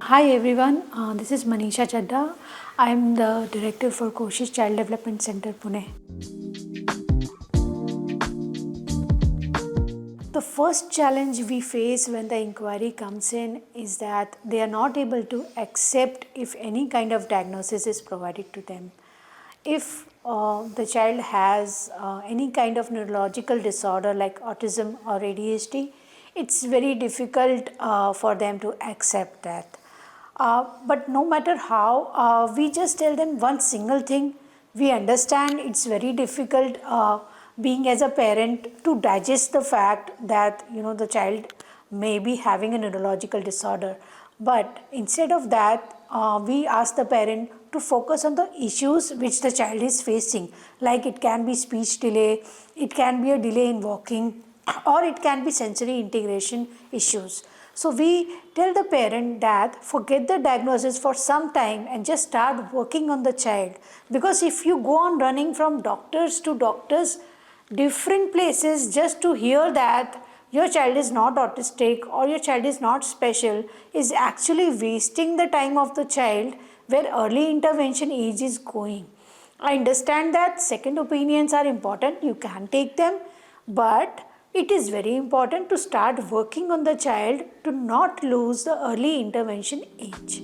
Hi everyone, this is Manisha Chadda. I am the director for Koshish Child Development Center, Pune. The first challenge we face when the inquiry comes in is that they are not able to accept if any kind of diagnosis is provided to them. If the child has any kind of neurological disorder like autism or ADHD, it's very difficult for them to accept that. But no matter how, we just tell them one single thing. We understand it's very difficult being as a parent to digest the fact that the child may be having a neurological disorder. But instead of that, we ask the parent to focus on the issues which the child is facing, like it can be speech delay, it can be a delay in walking, or it can be sensory integration issues. So we tell the parent that forget the diagnosis for some time and just start working on the child, because if you go on running from doctors to doctors, different places, just to hear that your child is not autistic or your child is not special, is actually wasting the time of the child where early intervention age is going. I understand that second opinions are important, you can take them, but it is very important to start working on the child to not lose the early intervention age.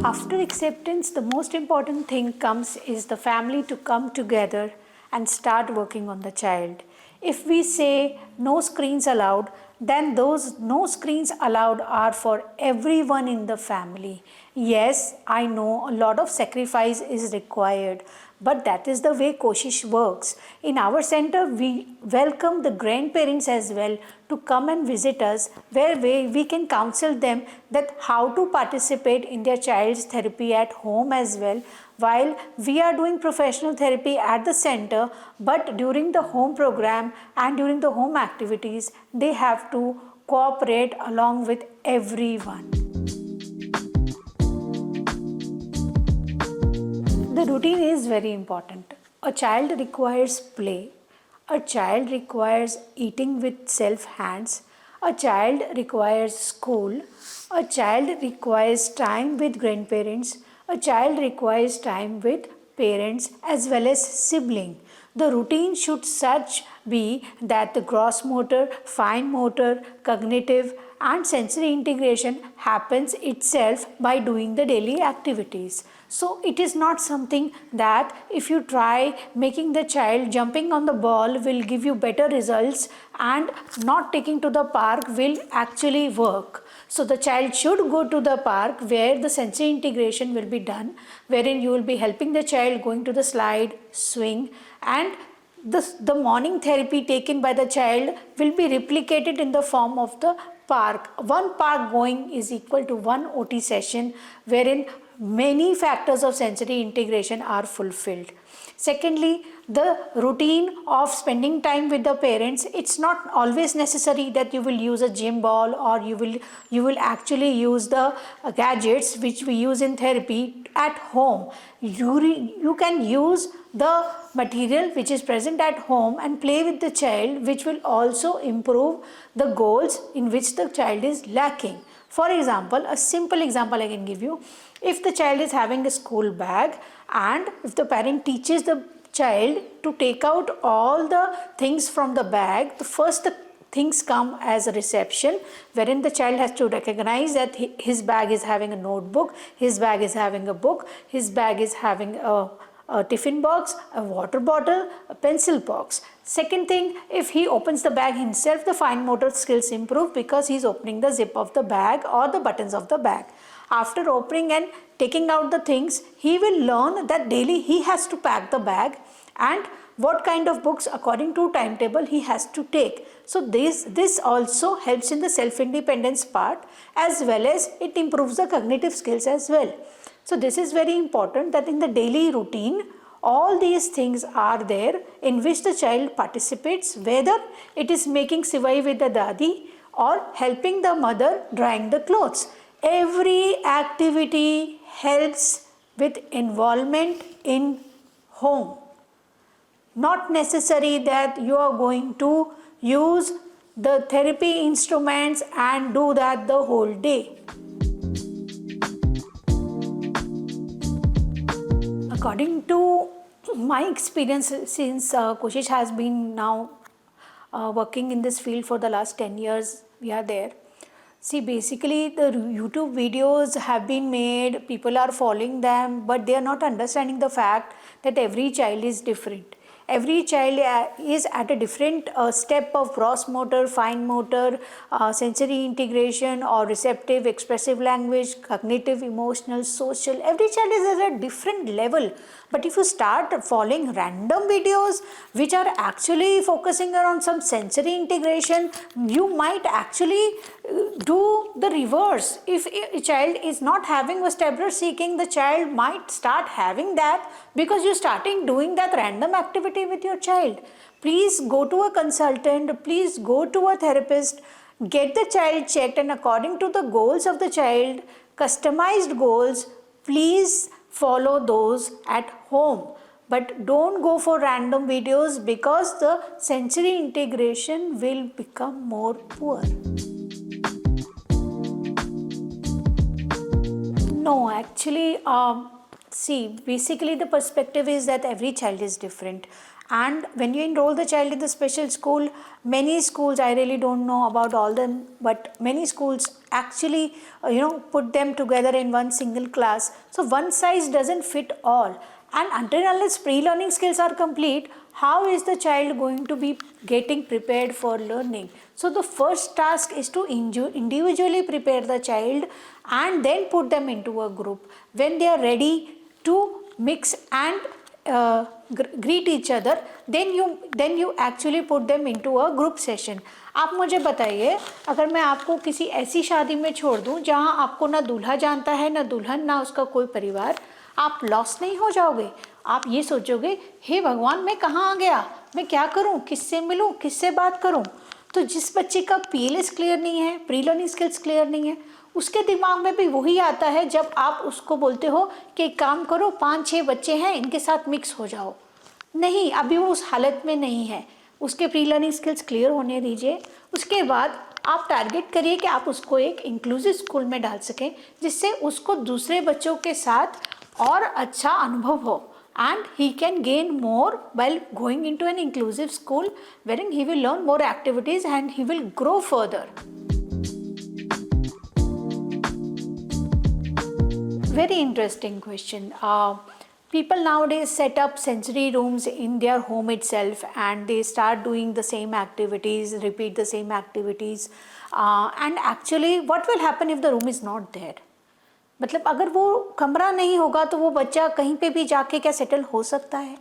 After acceptance, the most important thing comes is the family to come together and start working on the child. If we say no screens allowed, then those no screens allowed are for everyone in the family. Yes, I know a lot of sacrifice is required, but that is the way Koshish works. In our center, we welcome the grandparents as well to come and visit us, where we can counsel them that how to participate in their child's therapy at home as well, while we are doing professional therapy at the center, but during the home program and during the home activities, they have to cooperate along with everyone. The routine is very important. A child requires play. A child requires eating with self hands. A child requires school. A child requires time with grandparents. A child requires time with parents as well as sibling. The routine should such be that the gross motor, fine motor, cognitive and sensory integration happens itself by doing the daily activities. So it is not something that if you try making the child jumping on the ball will give you better results and not taking to the park will actually work. So the child should go to the park where the sensory integration will be done, wherein you will be helping the child going to the slide, swing, and the morning therapy taken by the child will be replicated in the form of the park. One park going is equal to one OT session, wherein many factors of sensory integration are fulfilled. Secondly, the routine of spending time with the parents, it's not always necessary that you will use a gym ball or you will actually use the gadgets which we use in therapy at home. You can use the material which is present at home and play with the child, which will also improve the goals in which the child is lacking. For example, a simple example I can give you. If the child is having a school bag and if the parent teaches the child to take out all the things from the bag, the first things come as a reception, wherein the child has to recognize that his bag is having a notebook, his bag is having a book, his bag is having a tiffin box, a water bottle, a pencil box. Second thing, if he opens the bag himself, the fine motor skills improve because he is opening the zip of the bag or the buttons of the bag. After opening and taking out the things, he will learn that daily he has to pack the bag and what kind of books according to timetable he has to take. So this also helps in the self-independence part, as well as it improves the cognitive skills as well. So this is very important that in the daily routine, all these things are there in which the child participates, whether it is making sivai with the dadi or helping the mother drying the clothes. Every activity helps with involvement in home. Not necessary that you are going to use the therapy instruments and do that the whole day. According to my experience, since Koshish has been now working in this field for the last 10 years, we are there. See, basically the YouTube videos have been made, people are following them, but they are not understanding the fact that every child is different. Every child is at a different step of gross motor, fine motor, sensory integration or receptive, expressive language, cognitive, emotional, social. Every child is at a different level. But if you start following random videos which are actually focusing around some sensory integration, you might actually do the reverse. If a child is not having vestibular seeking, the child might start having that because you're starting doing that random activity with your child. Please go to a consultant, please go to a therapist, get the child checked, and according to the goals of the child, customized goals, please follow those at home. But don't go for random videos because the sensory integration will become more poor. No, actually, see, basically the perspective is that every child is different. And when you enroll the child in the special school, many schools, I really don't know about all them, but many schools actually, put them together in one single class. So one size doesn't fit all. And until unless pre-learning skills are complete, how is the child going to be getting prepared for learning? So the first task is to individually prepare the child and then put them into a group. When they are ready to mix and greet each other, then you actually put them into a group session. आप मुझे बताइए, अगर मैं आपको किसी ऐसी शादी में छोड़ दूं जहां आपको ना दूल्हा जानता है ना दुल्हन ना उसका कोई परिवार, आप लॉस नहीं हो जाओगे? आप ये सोचोगे, हे भगवान मैं कहाँ आ गया, मैं क्या करूँ, किससे मिलूँ, किससे बात करूँ? तो जिस बच्चे का PLS क्लियर नहीं है, प्री लर्निंग स्किल्स क्लियर नहीं है, उसके दिमाग में भी वही आता है जब आप उसको बोलते हो कि एक काम करो, 5-6 बच्चे हैं इनके साथ मिक्स हो जाओ। नहीं, अभी वो उस हालत में नहीं है, उसके प्री लर्निंग स्किल्स क्लियर होने दीजिए। उसके बाद आप टारगेट करिए कि आप उसको एक इंक्लूसिव स्कूल में डाल सकें जिससे उसको दूसरे बच्चों के साथ और अच्छा अनुभव हो, and he can gain more while going into an inclusive school wherein he will learn more activities and he will grow further. Very interesting question. People nowadays set up sensory rooms in their home itself and they start doing the same activities, repeat the same activities, and actually what will happen if the room is not there? मतलब अगर वो कमरा नहीं होगा तो वो बच्चा कहीं पे भी जाके क्या सेटल हो सकता है?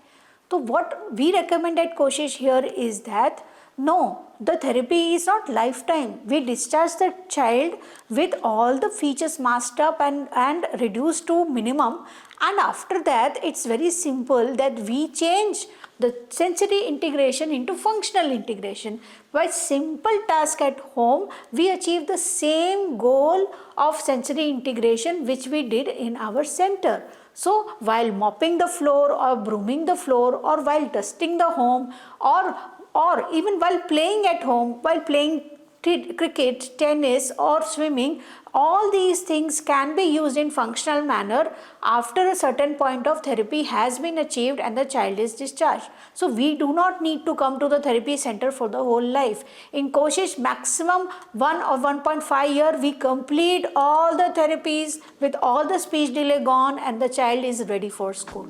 तो what we recommend at Koshish here is that no, the therapy is not lifetime. We discharge the child with all the features masked up and reduced to minimum, and after that it's very simple that we change the sensory integration into functional integration. By simple task at home, we achieve the same goal of sensory integration which we did in our center. So while mopping the floor or brooming the floor or while dusting the home or even while playing at home, while playing cricket, tennis or swimming, all these things can be used in functional manner after a certain point of therapy has been achieved and the child is discharged. So we do not need to come to the therapy center for the whole life. In Koshish, maximum 1 or 1.5 year we complete all the therapies with all the speech delay gone and the child is ready for school.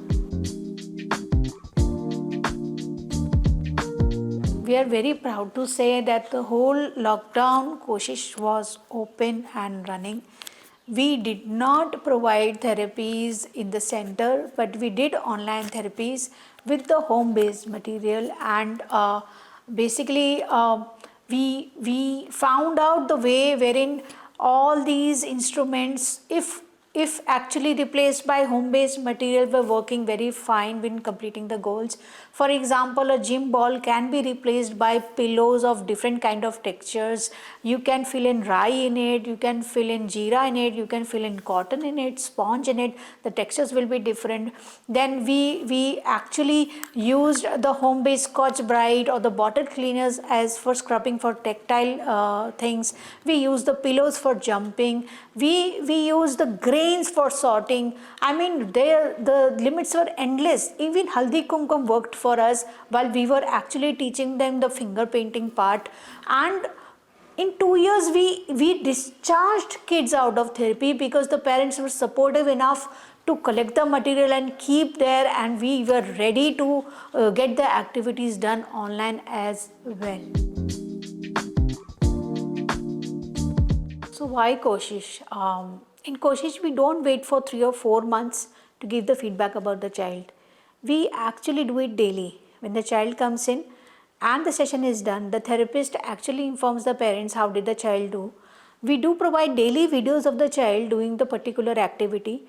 We are very proud to say that the whole lockdown Koshish was open and running. We did not provide therapies in the center, but we did online therapies with the home-based material, and basically we found out the way wherein all these instruments, if if actually replaced by home-based material, were working very fine when completing the goals. For example, a gym ball can be replaced by pillows of different kind of textures. You can fill in rye in it, you can fill in jeera in it, you can fill in cotton in it, sponge in it. The textures will be different. Then we actually used the home-based Scotch Brite or the bottle cleaners as for scrubbing for tactile things. We use the pillows for jumping. We use the grains for sorting. I mean, the limits were endless. Even haldi kumkum worked for us while we were actually teaching them the finger painting part. And in 2 years we discharged kids out of therapy because the parents were supportive enough to collect the material and keep there, and we were ready to get the activities done online as well. So why Koshish? In Koshish, we don't wait for 3 or 4 months to give the feedback about the child. We actually do it daily. When the child comes in and the session is done, the therapist actually informs the parents how did the child do. We do provide daily videos of the child doing the particular activity.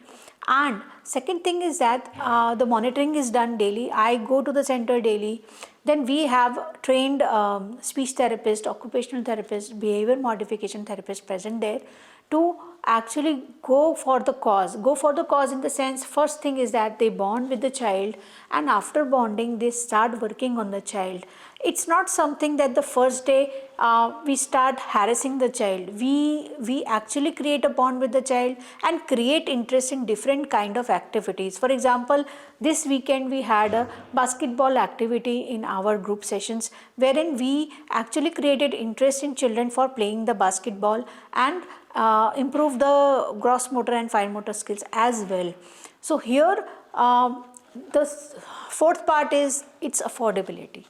And second thing is that the monitoring is done daily. I go to the center daily. Then we have trained speech therapist, occupational therapist, behavior modification therapist present there to actually go for the cause. Go for the cause in the sense, first thing is that they bond with the child, and after bonding they start working on the child. It's not something that the first day we start harassing the child. We actually create a bond with the child and create interest in different kind of activities. For example, this weekend we had a basketball activity in our group sessions, wherein we actually created interest in children for playing the basketball and improve the gross motor and fine motor skills as well. So here the fourth part is its affordability.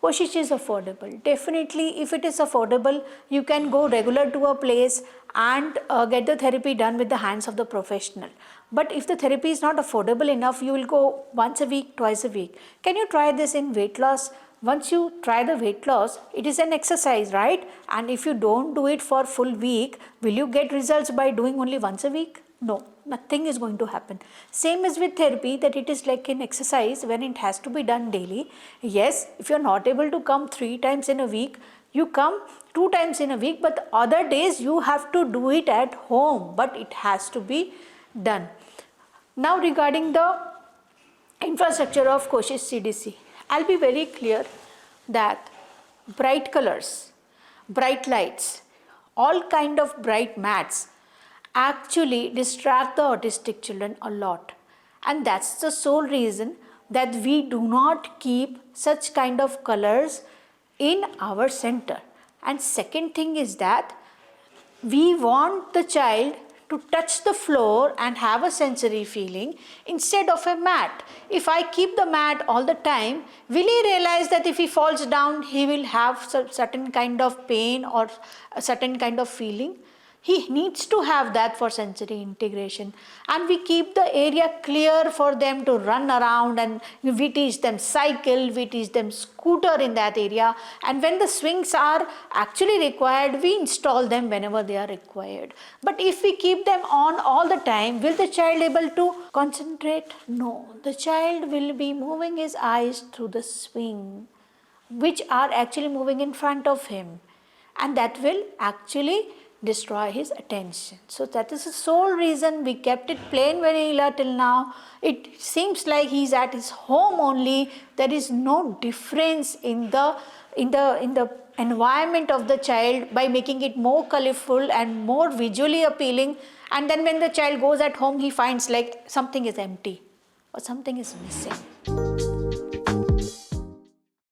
Koshish is affordable. Definitely, if it is affordable, you can go regular to a place and get the therapy done with the hands of the professional. But if the therapy is not affordable enough, you will go once a week, twice a week. Can you try this in weight loss? Once you try the weight loss, it is an exercise, right? And if you don't do it for full week, will you get results by doing only once a week? No, nothing is going to happen. Same as with therapy, that it is like an exercise when it has to be done daily. Yes, if you're not able to come 3 times in a week, you come 2 times in a week, but other days you have to do it at home, but it has to be done. Now regarding the infrastructure of Koshish CDC, I'll be very clear that bright colors, bright lights, all kind of bright mats actually distract the autistic children a lot, and that's the sole reason that we do not keep such kind of colors in our center. And second thing is that we want the child to touch the floor and have a sensory feeling instead of a mat. If I keep the mat all the time, will he realize that if he falls down he will have certain kind of pain or a certain kind of feeling? He needs to have that for sensory integration, and we keep the area clear for them to run around, and we teach them cycle, we teach them scooter in that area, and when the swings are actually required, we install them whenever they are required. But if we keep them on all the time, will the child able to concentrate? No, the child will be moving his eyes through the swing, which are actually moving in front of him, and that will actually destroy his attention. So that is the sole reason we kept it plain vanilla till now. It seems like he's at his home only. There is no difference in the environment of the child by making it more colorful and more visually appealing. And then when the child goes at home, he finds like something is empty or something is missing.